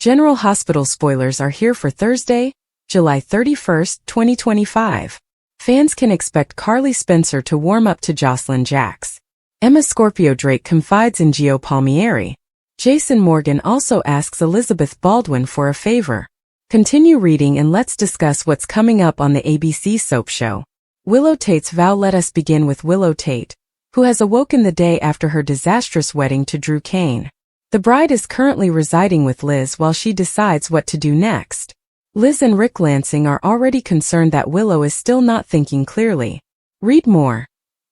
General Hospital spoilers are here for Thursday, July 31st, 2025. Fans can expect Carly Spencer to warm up to Jocelyn Jacks. Emma Scorpio Drake confides in Gio Palmieri. Jason Morgan also asks Elizabeth Baldwin for a favor. Continue reading and let's discuss what's coming up on the ABC soap show. Willow Tate's vow. Let us begin with Willow Tate, who has awoken the day after her disastrous wedding to Drew Kane. The bride is currently residing with Liz while she decides what to do next. Liz and Rick Lansing are already concerned that Willow is still not thinking clearly. Read more.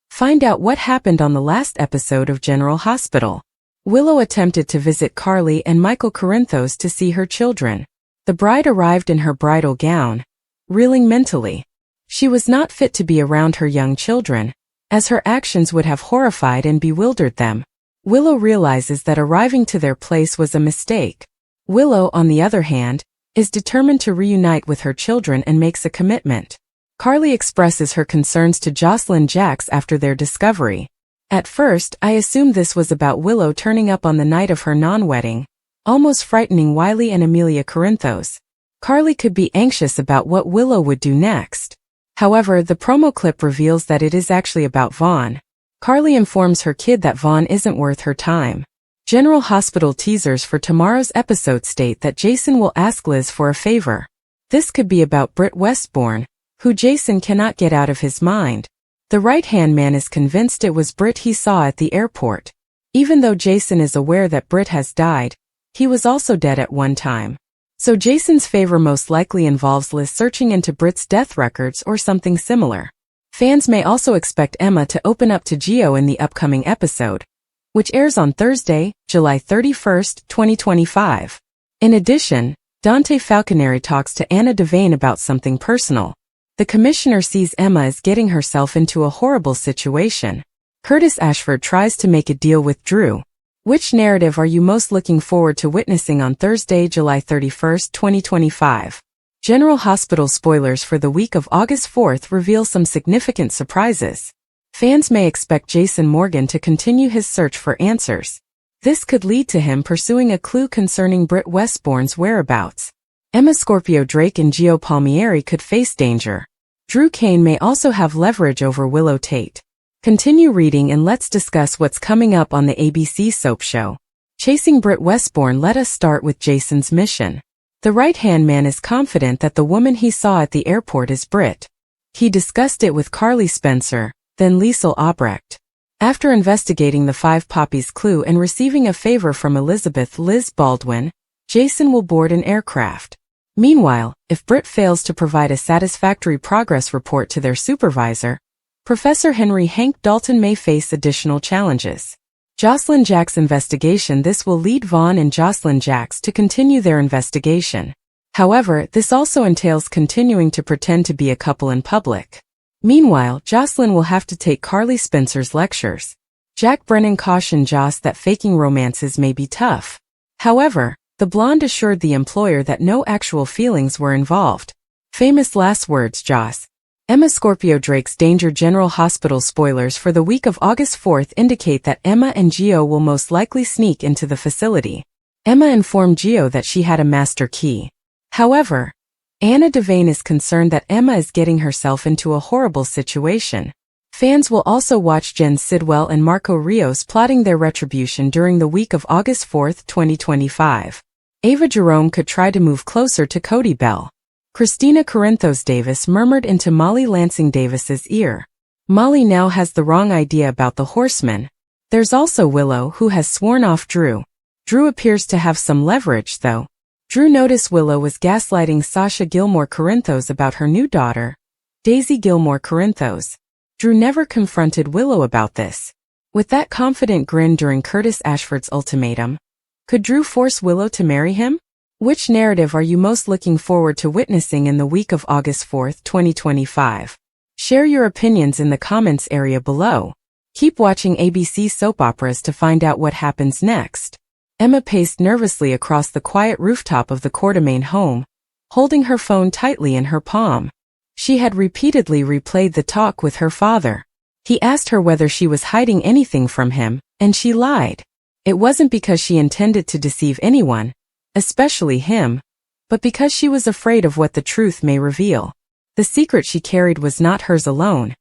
Find out what happened on the last episode of General Hospital. Willow attempted to visit Carly and Michael Corinthos to see her children. The bride arrived in her bridal gown, reeling mentally. She was not fit to be around her young children, as her actions would have horrified and bewildered them. Willow realizes that arriving to their place was a mistake. Willow, on the other hand, is determined to reunite with her children and makes a commitment. Carly expresses her concerns to Jocelyn Jacks after their discovery. At first, I assumed this was about Willow turning up on the night of her non-wedding, almost frightening Wiley and Amelia Corinthos. Carly could be anxious about what Willow would do next. However, the promo clip reveals that it is actually about Vaughn. Carly informs her kid that Vaughn isn't worth her time. General Hospital teasers for tomorrow's episode state that Jason will ask Liz for a favor. This could be about Britt Westbourne, who Jason cannot get out of his mind. The right-hand man is convinced it was Britt he saw at the airport. Even though Jason is aware that Britt has died, he was also dead at one time. So Jason's favor most likely involves Liz searching into Britt's death records or something similar. Fans may also expect Emma to open up to Gio in the upcoming episode, which airs on Thursday, July 31st, 2025. In addition, Dante Falconeri talks to Anna Devane about something personal. The commissioner sees Emma as getting herself into a horrible situation. Curtis Ashford tries to make a deal with Drew. Which narrative are you most looking forward to witnessing on Thursday, July 31st, 2025? General Hospital spoilers for the week of August 4th reveal some significant surprises. Fans may expect Jason Morgan to continue his search for answers. This could lead to him pursuing a clue concerning Britt Westbourne's whereabouts. Emma Scorpio Drake and Gio Palmieri could face danger. Drew Kane may also have leverage over Willow Tate. Continue reading and let's discuss what's coming up on the ABC soap show. Chasing Britt Westbourne. Let us start with Jason's mission. The right-hand man is confident that the woman he saw at the airport is Britt. He discussed it with Carly Spencer, then Liesl Albrecht. After investigating the 5 Poppies clue and receiving a favor from Elizabeth Liz Baldwin, Jason will board an aircraft. Meanwhile, if Britt fails to provide a satisfactory progress report to their supervisor, Professor Henry Hank Dalton may face additional challenges. Jocelyn Jacks' investigation. This will lead Vaughn and Jocelyn Jacks to continue their investigation. However, this also entails continuing to pretend to be a couple in public. Meanwhile, Jocelyn will have to take Carly Spencer's lectures. Jack Brennan cautioned Joss that faking romances may be tough. However, the blonde assured the employer that no actual feelings were involved. Famous last words. Joss. Emma Scorpio Drake's danger. General Hospital spoilers for the week of August 4th indicate that Emma and Gio will most likely sneak into the facility. Emma informed Gio that she had a master key. However, Anna Devane is concerned that Emma is getting herself into a horrible situation. Fans will also watch Jen Sidwell and Marco Rios plotting their retribution during the week of August 4th, 2025. Ava Jerome could try to move closer to Cody Bell. Christina Corinthos Davis murmured into Molly Lansing Davis's ear. Molly now has the wrong idea about the horseman. There's also Willow, who has sworn off Drew. Drew appears to have some leverage, though. Drew noticed Willow was gaslighting Sasha Gilmore Corinthos about her new daughter, Daisy Gilmore Corinthos. Drew never confronted Willow about this. With that confident grin during Curtis Ashford's ultimatum, could Drew force Willow to marry him? Which narrative are you most looking forward to witnessing in the week of August 4th, 2025? Share your opinions in the comments area below. Keep watching ABC soap operas to find out what happens next. Emma paced nervously across the quiet rooftop of the Quartermain home, holding her phone tightly in her palm. She had repeatedly replayed the talk with her father. He asked her whether she was hiding anything from him, and she lied. It wasn't because she intended to deceive anyone, especially him, but because she was afraid of what the truth may reveal. The secret she carried was not hers alone.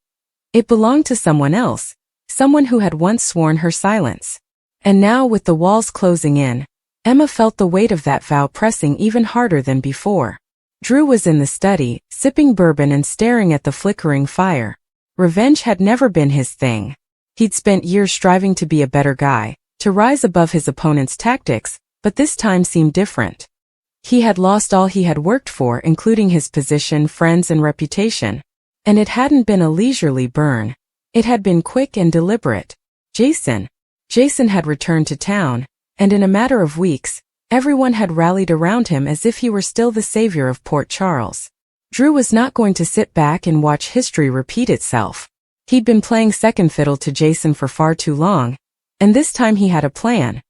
It belonged to someone else, someone who had once sworn her silence. And now, with the walls closing in, Emma felt the weight of that vow pressing even harder than before. Drew was in the study, sipping bourbon and staring at the flickering fire. Revenge had never been his thing. He'd spent years striving to be a better guy, to rise above his opponent's tactics, but this time seemed different. He had lost all he had worked for, including his position, friends, and reputation. And it hadn't been a leisurely burn. It had been quick and deliberate. Jason had returned to town, and in a matter of weeks, everyone had rallied around him as if he were still the savior of Port Charles. Drew was not going to sit back and watch history repeat itself. He'd been playing second fiddle to Jason for far too long, and this time he had a plan.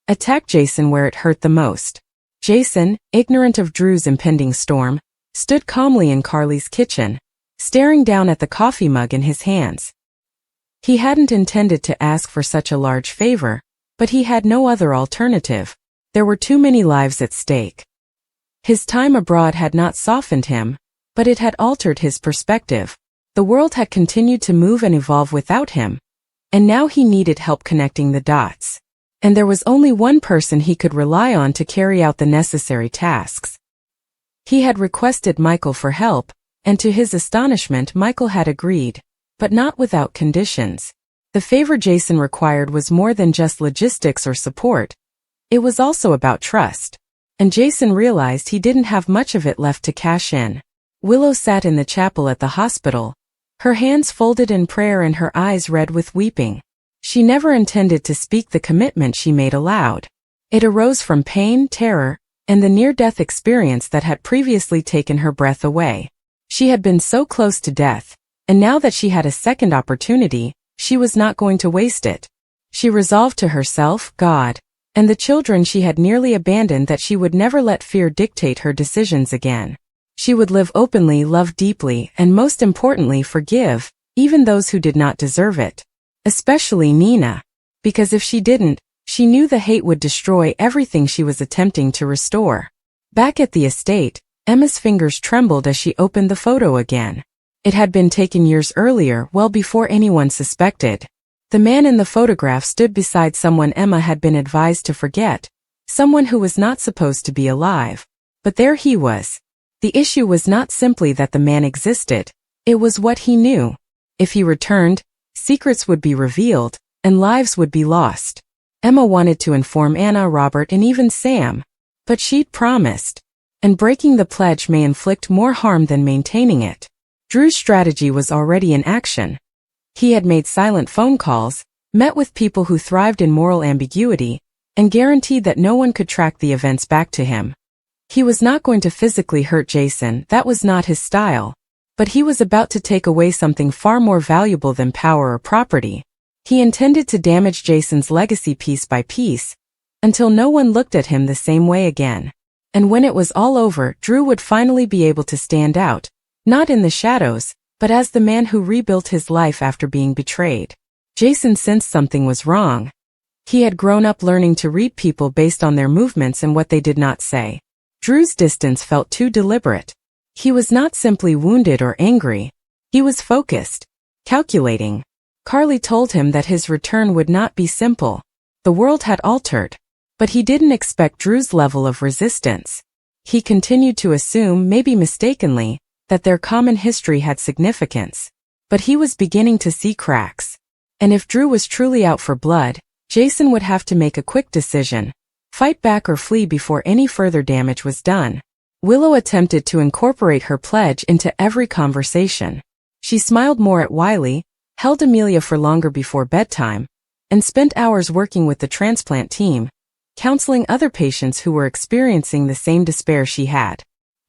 Attack Jason where it hurt the most. Jason, ignorant of Drew's impending storm, stood calmly in Carly's kitchen, staring down at the coffee mug in his hands. He hadn't intended to ask for such a large favor, but he had no other alternative. There were too many lives at stake. His time abroad had not softened him, but it had altered his perspective. The world had continued to move and evolve without him, and now he needed help connecting the dots. And there was only one person he could rely on to carry out the necessary tasks. He had requested Michael for help, and to his astonishment Michael had agreed, but not without conditions. The favor Jason required was more than just logistics or support. It was also about trust. And Jason realized he didn't have much of it left to cash in. Willow sat in the chapel at the hospital, her hands folded in prayer and her eyes red with weeping. She never intended to speak the commitment she made aloud. It arose from pain, terror, and the near-death experience that had previously taken her breath away. She had been so close to death, and now that she had a second opportunity, she was not going to waste it. She resolved to herself, God, and the children she had nearly abandoned that she would never let fear dictate her decisions again. She would live openly, love deeply, and most importantly forgive, even those who did not deserve it. Especially Nina. Because if she didn't, she knew the hate would destroy everything she was attempting to restore. Back at the estate, Emma's fingers trembled as she opened the photo again. It had been taken years earlier, well before anyone suspected. The man in the photograph stood beside someone Emma had been advised to forget, someone who was not supposed to be alive. But there he was. The issue was not simply that the man existed, it was what he knew. If he returned, secrets would be revealed, and lives would be lost. Emma wanted to inform Anna, Robert, and even Sam. But she'd promised. And breaking the pledge may inflict more harm than maintaining it. Drew's strategy was already in action. He had made silent phone calls, met with people who thrived in moral ambiguity, and guaranteed that no one could track the events back to him. He was not going to physically hurt Jason, that was not his style. But he was about to take away something far more valuable than power or property. He intended to damage Jason's legacy piece by piece, until no one looked at him the same way again. And when it was all over, Drew would finally be able to stand out, not in the shadows, but as the man who rebuilt his life after being betrayed. Jason sensed something was wrong. He had grown up learning to read people based on their movements and what they did not say. Drew's distance felt too deliberate. He was not simply wounded or angry. He was focused, calculating. Carly told him that his return would not be simple. The world had altered. But he didn't expect Drew's level of resistance. He continued to assume, maybe mistakenly, that their common history had significance. But he was beginning to see cracks. And if Drew was truly out for blood, Jason would have to make a quick decision. Fight back or flee before any further damage was done. Willow attempted to incorporate her pledge into every conversation. She smiled more at Wiley, held Amelia for longer before bedtime, and spent hours working with the transplant team, counseling other patients who were experiencing the same despair she had.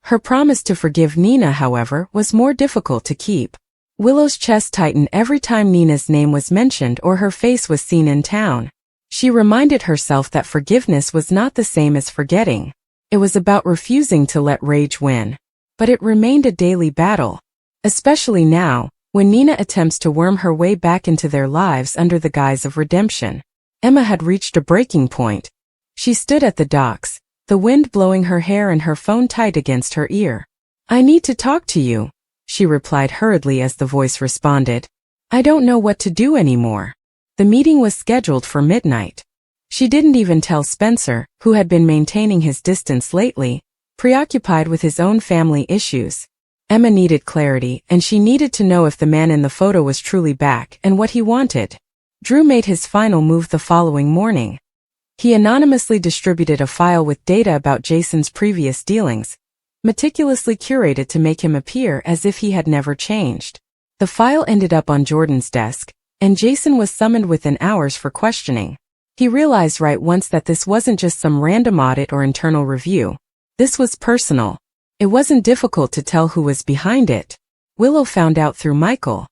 Her promise to forgive Nina, however, was more difficult to keep. Willow's chest tightened every time Nina's name was mentioned or her face was seen in town. She reminded herself that forgiveness was not the same as forgetting. It was about refusing to let rage win. But it remained a daily battle. Especially now, when Nina attempts to worm her way back into their lives under the guise of redemption. Emma had reached a breaking point. She stood at the docks, the wind blowing her hair and her phone tight against her ear. "I need to talk to you," she replied hurriedly as the voice responded. "I don't know what to do anymore." The meeting was scheduled for midnight. She didn't even tell Spencer, who had been maintaining his distance lately, preoccupied with his own family issues. Emma needed clarity, and she needed to know if the man in the photo was truly back and what he wanted. Drew made his final move the following morning. He anonymously distributed a file with data about Jason's previous dealings, meticulously curated to make him appear as if he had never changed. The file ended up on Jordan's desk, and Jason was summoned within hours for questioning. He realized right once that this wasn't just some random audit or internal review. This was personal. It wasn't difficult to tell who was behind it. Willow found out through Michael.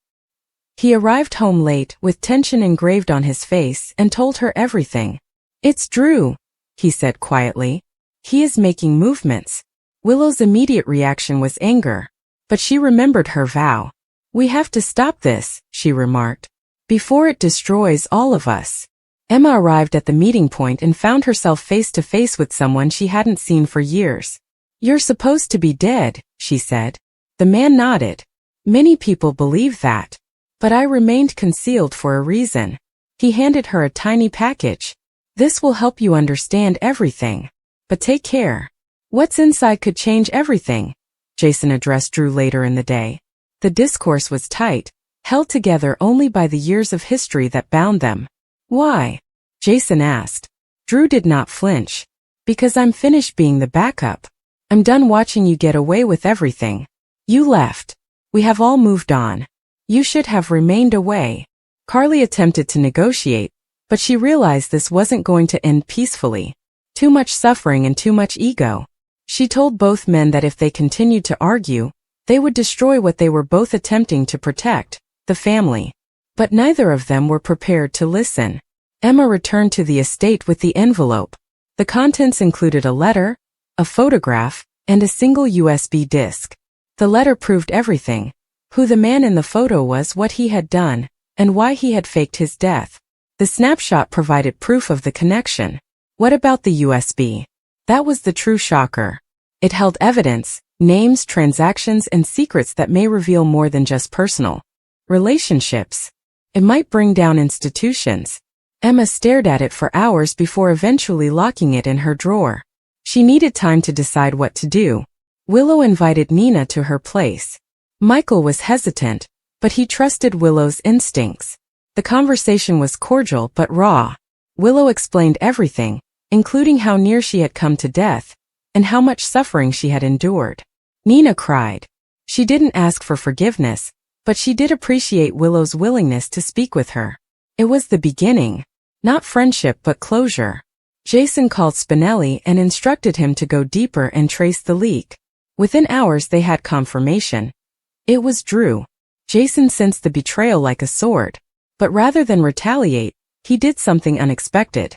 He arrived home late, with tension engraved on his face, and told her everything. "It's Drew," he said quietly. "He is making movements." Willow's immediate reaction was anger. But she remembered her vow. "We have to stop this," she remarked, "before it destroys all of us." Emma arrived at the meeting point and found herself face to face with someone she hadn't seen for years. "You're supposed to be dead," she said. The man nodded. "Many people believe that. But I remained concealed for a reason." He handed her a tiny package. "This will help you understand everything. But take care. What's inside could change everything," Jason addressed Drew later in the day. The discourse was tight, held together only by the years of history that bound them. "Why?" Jason asked. Drew did not flinch. "Because I'm finished being the backup. I'm done watching you get away with everything. You left. We have all moved on. You should have remained away." Carly attempted to negotiate, but she realized this wasn't going to end peacefully. Too much suffering and too much ego. She told both men that if they continued to argue, they would destroy what they were both attempting to protect, the family. But neither of them were prepared to listen. Emma returned to the estate with the envelope. The contents included a letter, a photograph, and a single USB disk. The letter proved everything: who the man in the photo was, what he had done, and why he had faked his death. The snapshot provided proof of the connection. What about the USB? That was the true shocker. It held evidence, names, transactions, and secrets that may reveal more than just personal relationships. It might bring down institutions. Emma stared at it for hours before eventually locking it in her drawer. She needed time to decide what to do. Willow invited Nina to her place. Michael was hesitant, but he trusted Willow's instincts. The conversation was cordial but raw. Willow explained everything, including how near she had come to death, and how much suffering she had endured. Nina cried. She didn't ask for forgiveness, but she did appreciate Willow's willingness to speak with her. It was the beginning. Not friendship but closure. Jason called Spinelli and instructed him to go deeper and trace the leak. Within hours they had confirmation. It was Drew. Jason sensed the betrayal like a sword. But rather than retaliate, he did something unexpected.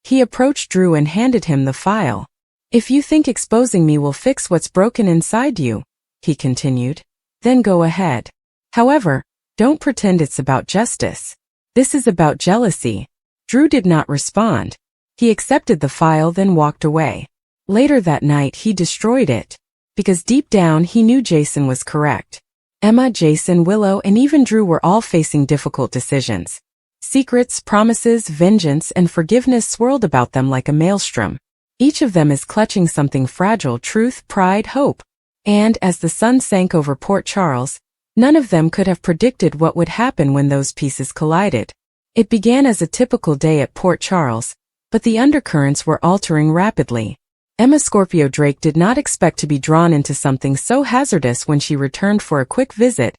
He approached Drew and handed him the file. "If you think exposing me will fix what's broken inside you," he continued, "then go ahead. However, don't pretend it's about justice. This is about jealousy." Drew did not respond. He accepted the file then walked away. Later that night he destroyed it. Because deep down he knew Jason was correct. Emma, Jason, Willow, and even Drew were all facing difficult decisions. Secrets, promises, vengeance, and forgiveness swirled about them like a maelstrom. Each of them is clutching something fragile: truth, pride, hope. And, as the sun sank over Port Charles, none of them could have predicted what would happen when those pieces collided. It began as a typical day at Port Charles, but the undercurrents were altering rapidly. Emma Scorpio Drake did not expect to be drawn into something so hazardous when she returned for a quick visit,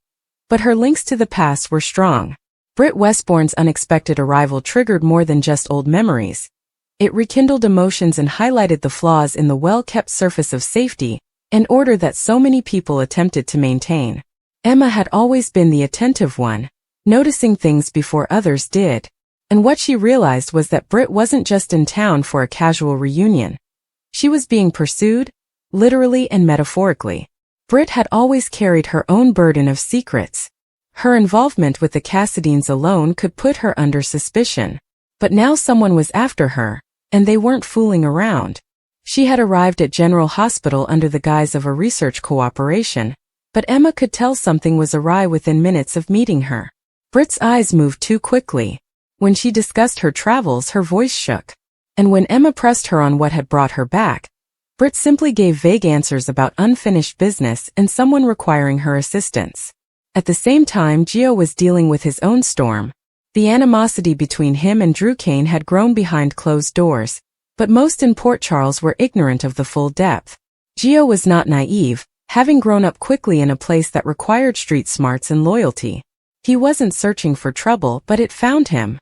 but her links to the past were strong. Britt Westbourne's unexpected arrival triggered more than just old memories. It rekindled emotions and highlighted the flaws in the well-kept surface of safety and order that so many people attempted to maintain. Emma had always been the attentive one, noticing things before others did. And what she realized was that Britt wasn't just in town for a casual reunion. She was being pursued, literally and metaphorically. Britt had always carried her own burden of secrets. Her involvement with the Cassadines alone could put her under suspicion. But now someone was after her, and they weren't fooling around. She had arrived at General Hospital under the guise of a research cooperation, but Emma could tell something was awry within minutes of meeting her. Britt's eyes moved too quickly. When she discussed her travels, her voice shook. And when Emma pressed her on what had brought her back, Britt simply gave vague answers about unfinished business and someone requiring her assistance. At the same time, Gio was dealing with his own storm. The animosity between him and Drew Kane had grown behind closed doors, but most in Port Charles were ignorant of the full depth. Gio was not naive, having grown up quickly in a place that required street smarts and loyalty. He wasn't searching for trouble, but it found him.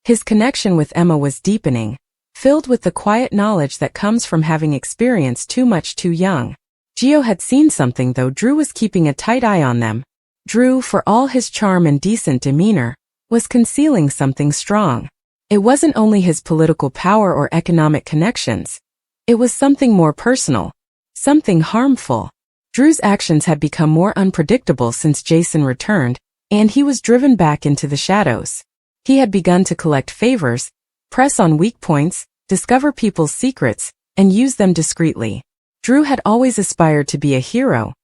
His connection with Emma was deepening, filled with the quiet knowledge that comes from having experienced too much too young. Gio had seen something, though Drew was keeping a tight eye on them. Drew, for all his charm and decent demeanor, was concealing something strong. It wasn't only his political power or economic connections. It was something more personal, something harmful. Drew's actions had become more unpredictable since Jason returned, and he was driven back into the shadows. He had begun to collect favors, press on weak points, discover people's secrets, and use them discreetly. Drew had always aspired to be a hero,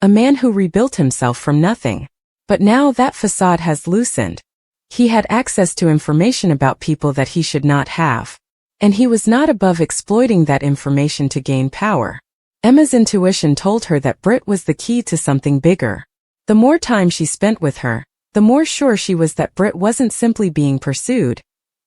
a man who rebuilt himself from nothing. But now that facade has loosened. He had access to information about people that he should not have. And he was not above exploiting that information to gain power. Emma's intuition told her that Britt was the key to something bigger. The more time she spent with her, the more sure she was that Britt wasn't simply being pursued.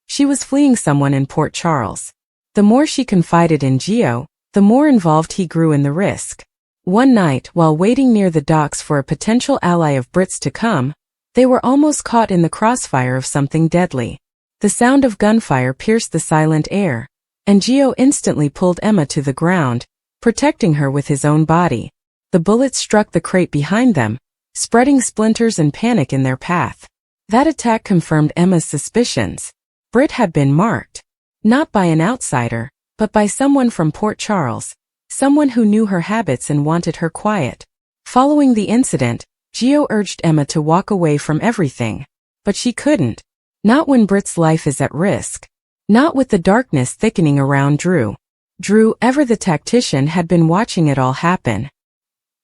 She was fleeing someone in Port Charles. The more she confided in Gio, the more involved he grew in the risk. One night, while waiting near the docks for a potential ally of Britt's to come, they were almost caught in the crossfire of something deadly. The sound of gunfire pierced the silent air, and Gio instantly pulled Emma to the ground, protecting her with his own body. The bullets struck the crate behind them, spreading splinters and panic in their path. That attack confirmed Emma's suspicions. Britt had been marked, not by an outsider, but by someone from Port Charles, someone who knew her habits and wanted her quiet. Following the incident, Gio urged Emma to walk away from everything. But she couldn't. Not when Britt's life is at risk. Not with the darkness thickening around Drew. Drew, ever the tactician, had been watching it all happen.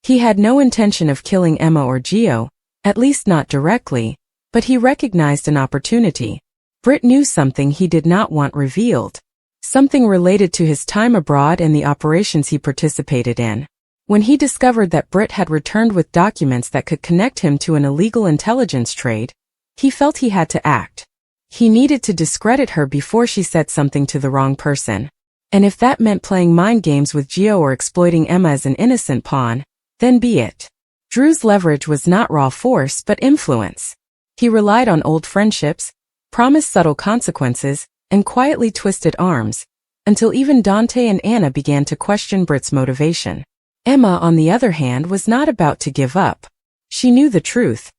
He had no intention of killing Emma or Gio, at least not directly, but he recognized an opportunity. Britt knew something he did not want revealed. Something related to his time abroad and the operations he participated in. When he discovered that Britt had returned with documents that could connect him to an illegal intelligence trade, he felt he had to act. He needed to discredit her before she said something to the wrong person. And if that meant playing mind games with Gio or exploiting Emma as an innocent pawn, then be it. Drew's leverage was not raw force but influence. He relied on old friendships, promised subtle consequences, and quietly twisted arms, until even Dante and Anna began to question Britt's motivation. Emma, on the other hand, was not about to give up. She knew the truth.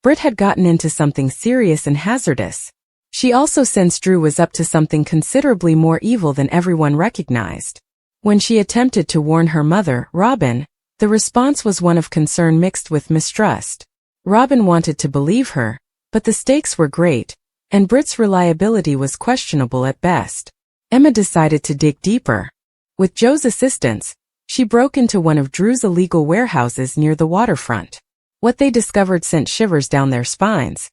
Britt had gotten into something serious and hazardous. She also sensed Drew was up to something considerably more evil than everyone recognized. When she attempted to warn her mother, Robin, the response was one of concern mixed with mistrust. Robin wanted to believe her, but the stakes were great, and Britt's reliability was questionable at best. Emma decided to dig deeper. With Joe's assistance, she broke into one of Drew's illegal warehouses near the waterfront. What they discovered sent shivers down their spines.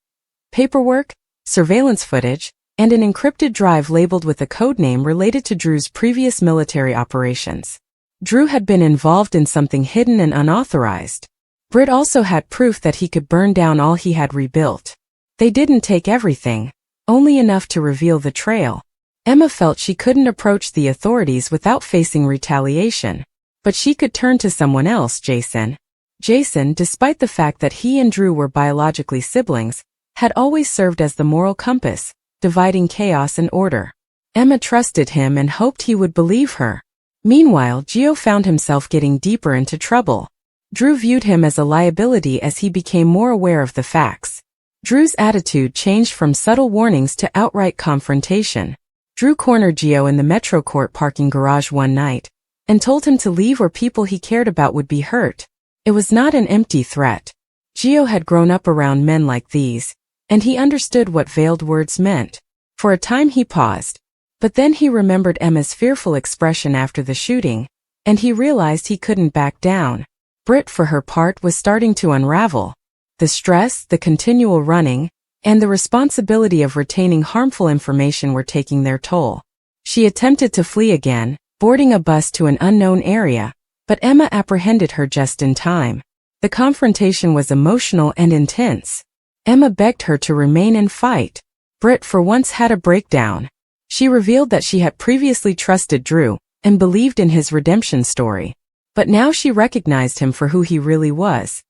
Paperwork, surveillance footage, and an encrypted drive labeled with a codename related to Drew's previous military operations. Drew had been involved in something hidden and unauthorized. Britt also had proof that he could burn down all he had rebuilt. They didn't take everything, only enough to reveal the trail. Emma felt she couldn't approach the authorities without facing retaliation. But she could turn to someone else, Jason. Jason, despite the fact that he and Drew were biologically siblings, had always served as the moral compass, dividing chaos and order. Emma trusted him and hoped he would believe her. Meanwhile, Gio found himself getting deeper into trouble. Drew viewed him as a liability as he became more aware of the facts. Drew's attitude changed from subtle warnings to outright confrontation. Drew cornered Gio in the Metro Court parking garage one night, and told him to leave or people he cared about would be hurt. It was not an empty threat. Gio had grown up around men like these, and he understood what veiled words meant. For a time he paused. But then he remembered Emma's fearful expression after the shooting, and he realized he couldn't back down. Britt, for her part, was starting to unravel. The stress, the continual running, and the responsibility of retaining harmful information were taking their toll. She attempted to flee again, boarding a bus to an unknown area, but Emma apprehended her just in time. The confrontation was emotional and intense. Emma begged her to remain and fight. Britt for once had a breakdown. She revealed that she had previously trusted Drew and believed in his redemption story. But now she recognized him for who he really was.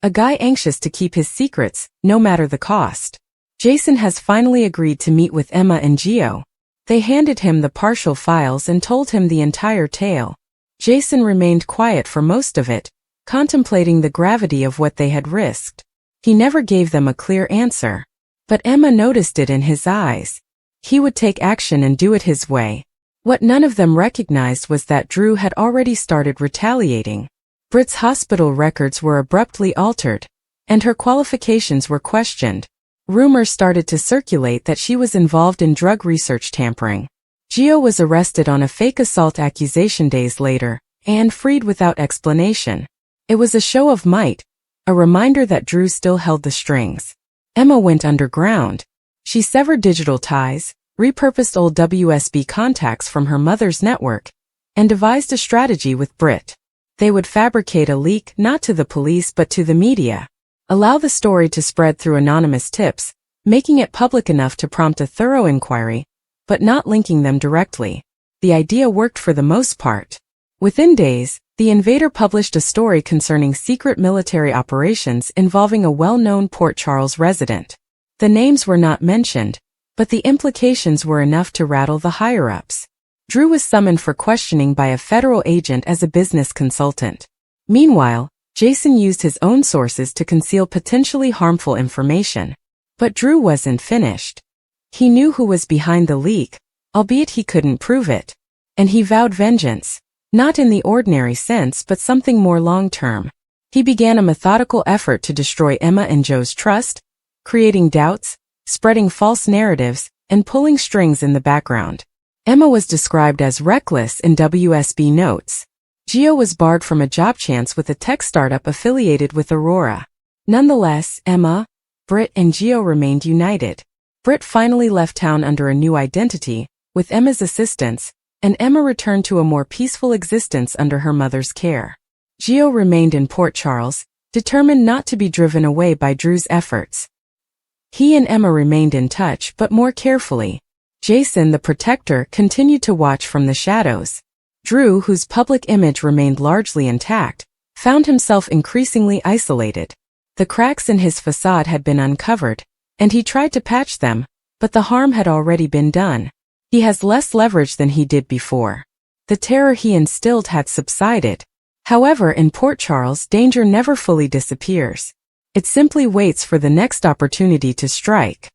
A guy anxious to keep his secrets, no matter the cost. Jason has finally agreed to meet with Emma and Gio. They handed him the partial files and told him the entire tale. Jason remained quiet for most of it, contemplating the gravity of what they had risked. He never gave them a clear answer. But Emma noticed it in his eyes. He would take action and do it his way. What none of them recognized was that Drew had already started retaliating. Britt's hospital records were abruptly altered, and her qualifications were questioned. Rumors started to circulate that she was involved in drug research tampering. Gio was arrested on a fake assault accusation days later, and freed without explanation. It was a show of might, a reminder that Drew still held the strings. Emma went underground. She severed digital ties, repurposed old WSB contacts from her mother's network, and devised a strategy with Britt. They would fabricate a leak not to the police but to the media. Allow the story to spread through anonymous tips, making it public enough to prompt a thorough inquiry, but not linking them directly. The idea worked for the most part. Within days, the invader published a story concerning secret military operations involving a well-known Port Charles resident. The names were not mentioned, but the implications were enough to rattle the higher-ups. Drew was summoned for questioning by a federal agent as a business consultant. Meanwhile, Jason used his own sources to conceal potentially harmful information. But Drew wasn't finished. He knew who was behind the leak, albeit he couldn't prove it. And he vowed vengeance, not in the ordinary sense but something more long-term. He began a methodical effort to destroy Emma and Joe's trust, creating doubts, spreading false narratives, and pulling strings in the background. Emma was described as reckless in WSB notes. Gio was barred from a job chance with a tech startup affiliated with Aurora. Nonetheless, Emma, Britt, and Gio remained united. Britt finally left town under a new identity, with Emma's assistance, and Emma returned to a more peaceful existence under her mother's care. Gio remained in Port Charles, determined not to be driven away by Drew's efforts. He and Emma remained in touch but more carefully. Jason, the protector, continued to watch from the shadows. Drew, whose public image remained largely intact, found himself increasingly isolated. The cracks in his facade had been uncovered, and he tried to patch them, but the harm had already been done. He has less leverage than he did before. The terror he instilled had subsided. However, in Port Charles, danger never fully disappears. It simply waits for the next opportunity to strike.